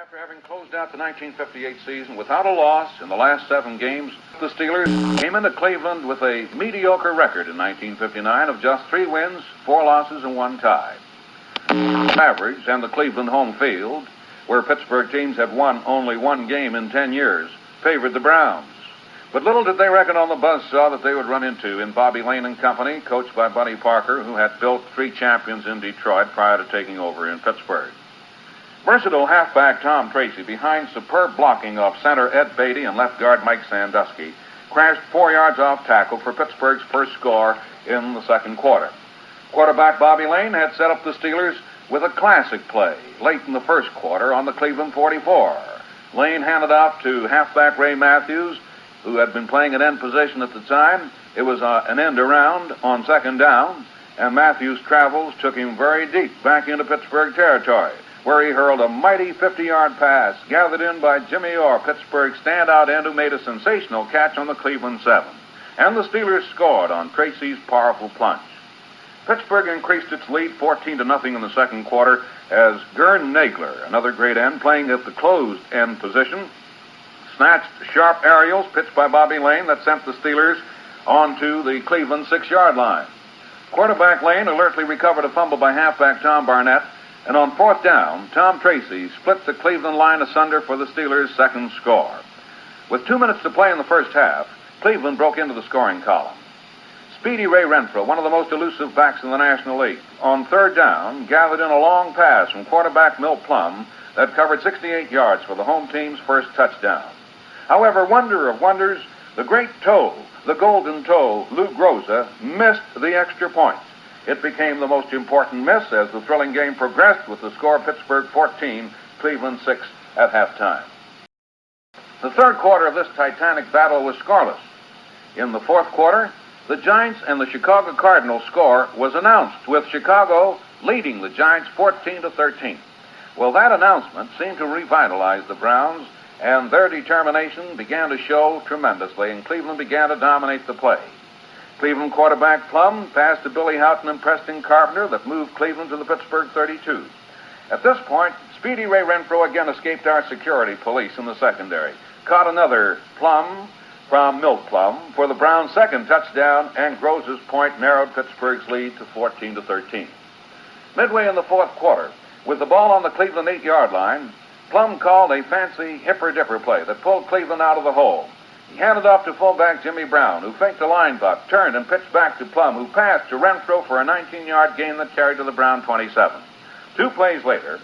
After having closed out the 1958 season without a loss in the last 7 games, the Steelers came into Cleveland with a mediocre record in 1959 of just 3 wins, 4 losses, and 1 tie. Average and the Cleveland home field, where Pittsburgh teams had won only 1 game in 10 years, favored the Browns. But little did they reckon on the buzzsaw that they would run into in Bobby Layne and company, coached by Buddy Parker, who had built 3 champions in Detroit prior to taking over in Pittsburgh. Versatile halfback Tom Tracy, behind superb blocking of center Ed Beatty and left guard Mike Sandusky, crashed 4 yards off tackle for Pittsburgh's first score in the second quarter. Quarterback Bobby Layne had set up the Steelers with a classic play late in the first quarter on the Cleveland 44. Layne handed off to halfback Ray Matthews, who had been playing at end position at the time. It was an end around on second down, and Matthews' travels took him very deep back into Pittsburgh territory, where he hurled a mighty 50-yard pass, gathered in by Jimmy Orr, Pittsburgh's standout end, who made a sensational catch on the Cleveland 7. And the Steelers scored on Tracy's powerful plunge. Pittsburgh increased its lead 14-0 in the second quarter as Gern Nagler, another great end, playing at the closed end position, snatched sharp aerials pitched by Bobby Layne that sent the Steelers onto the Cleveland 6-yard line. Quarterback Layne alertly recovered a fumble by halfback Tom Barnett, and on fourth down, Tom Tracy split the Cleveland line asunder for the Steelers' second score. With 2 minutes to play in the first half, Cleveland broke into the scoring column. Speedy Ray Renfro, one of the most elusive backs in the National League, on third down, gathered in a long pass from quarterback Milt Plum that covered 68 yards for the home team's first touchdown. However, wonder of wonders, the great toe, the golden toe, Lou Groza, missed the extra point. It became the most important miss as the thrilling game progressed with the score Pittsburgh 14, Cleveland 6 at halftime. The third quarter of this titanic battle was scoreless. In the fourth quarter, the Giants and the Chicago Cardinals score was announced, with Chicago leading the Giants 14-13. Well, that announcement seemed to revitalize the Browns, and their determination began to show tremendously, and Cleveland began to dominate the play. Cleveland quarterback Plum passed to Billy Houghton and Preston Carpenter that moved Cleveland to the Pittsburgh 32. At this point, Speedy Ray Renfro again escaped our security police in the secondary, caught another Plum from Milt Plum for the Browns' second touchdown, and Groza's point narrowed Pittsburgh's lead to 14-13. Midway in the fourth quarter, with the ball on the Cleveland 8-yard line, Plum called a fancy hipper-dipper play that pulled Cleveland out of the hole. He handed off to fullback Jimmy Brown, who faked a line buck, turned and pitched back to Plum, who passed to Renfro for a 19-yard gain that carried to the Brown 27. 2 plays later,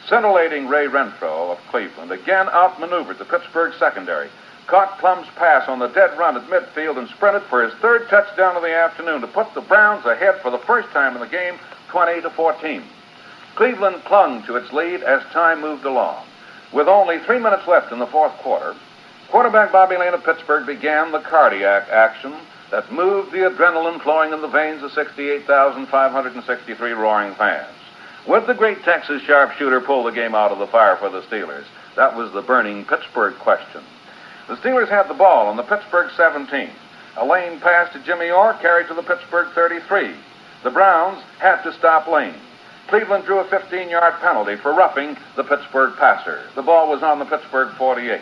scintillating Ray Renfro of Cleveland again outmaneuvered the Pittsburgh secondary, caught Plum's pass on the dead run at midfield, and sprinted for his third touchdown of the afternoon to put the Browns ahead for the first time in the game, 20-14. Cleveland clung to its lead as time moved along. With only 3 minutes left in the fourth quarter, quarterback Bobby Layne of Pittsburgh began the cardiac action that moved the adrenaline flowing in the veins of 68,563 roaring fans. Would the great Texas sharpshooter pull the game out of the fire for the Steelers? That was the burning Pittsburgh question. The Steelers had the ball on the Pittsburgh 17. A Layne pass to Jimmy Orr carried to the Pittsburgh 33. The Browns had to stop Layne. Cleveland drew a 15-yard penalty for roughing the Pittsburgh passer. The ball was on the Pittsburgh 48.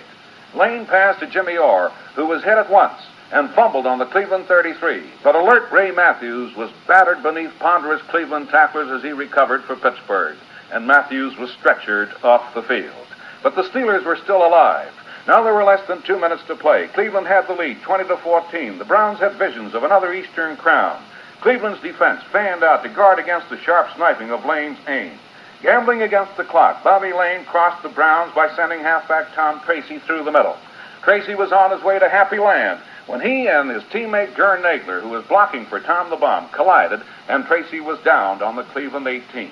Layne passed to Jimmy Orr, who was hit at once and fumbled on the Cleveland 33. But alert Ray Matthews was battered beneath ponderous Cleveland tacklers as he recovered for Pittsburgh, and Matthews was stretchered off the field. But the Steelers were still alive. Now there were less than 2 minutes to play. Cleveland had the lead, 20-14. The Browns had visions of another Eastern crown. Cleveland's defense fanned out to guard against the sharp sniping of Layne's aim. Gambling against the clock, Bobby Layne crossed the Browns by sending halfback Tom Tracy through the middle. Tracy was on his way to happy land when he and his teammate Gern Nagler, who was blocking for Tom the Bomb, collided, and Tracy was downed on the Cleveland 18.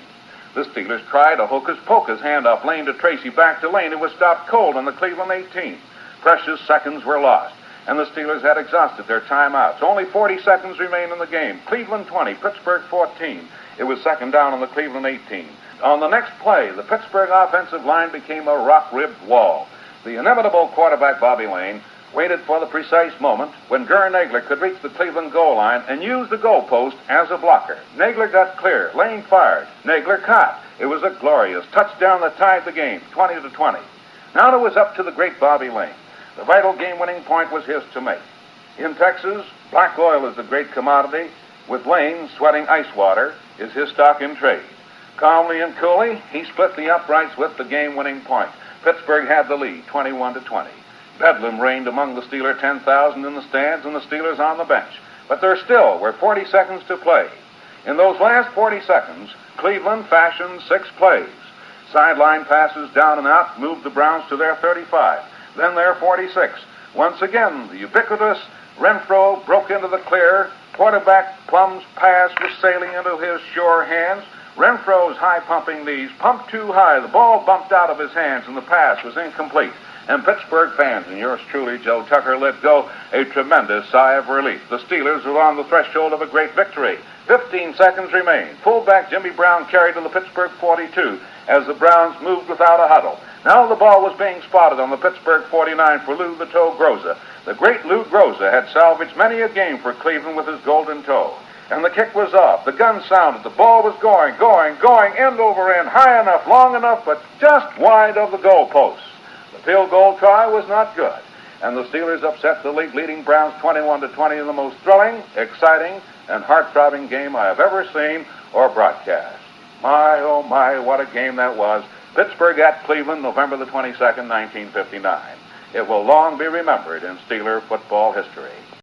The Steelers tried a hocus-pocus handoff Layne to Tracy back to Layne, who was stopped cold on the Cleveland 18. Precious seconds were lost, and the Steelers had exhausted their timeouts. Only 40 seconds remained in the game. Cleveland 20, Pittsburgh 14. It was second down on the Cleveland 18. On the next play, the Pittsburgh offensive line became a rock-ribbed wall. The inimitable quarterback Bobby Layne waited for the precise moment when Gurr Nagler could reach the Cleveland goal line and use the goalpost as a blocker. Nagler got clear. Layne fired. Nagler caught. It was a glorious touchdown that tied the game, 20-20. Now it was up to the great Bobby Layne. The vital game-winning point was his to make. In Texas, black oil is the great commodity. With Layne, sweating ice water is his stock in trade. Calmly and coolly, he split the uprights with the game-winning point. Pittsburgh had the lead, 21-20. Bedlam reigned among the Steeler 10,000 in the stands and the Steelers on the bench. But there still were 40 seconds to play. In those last 40 seconds, Cleveland fashioned 6 plays. Sideline passes down and out moved the Browns to their 35, then their 46. Once again, the ubiquitous Renfro broke into the clear. Quarterback Plum's pass was sailing into his sure hands. Renfro's high-pumping knees pumped too high. The ball bumped out of his hands, and the pass was incomplete. And Pittsburgh fans, and yours truly, Joe Tucker, let go a tremendous sigh of relief. The Steelers were on the threshold of a great victory. 15 seconds remained. Fullback Jimmy Brown carried to the Pittsburgh 42 as the Browns moved without a huddle. Now the ball was being spotted on the Pittsburgh 49 for Lou the Toe Groza. The great Lou Groza had salvaged many a game for Cleveland with his golden toe. And the kick was off. The gun sounded. The ball was going, end over end, high enough, long enough, but just wide of the goalposts. The field goal try was not good. And the Steelers upset the league-leading Browns 21-20 in the most thrilling, exciting, and heart-throbbing game I have ever seen or broadcast. My, oh my, what a game that was. Pittsburgh at Cleveland, November the 22nd, 1959. It will long be remembered in Steeler football history.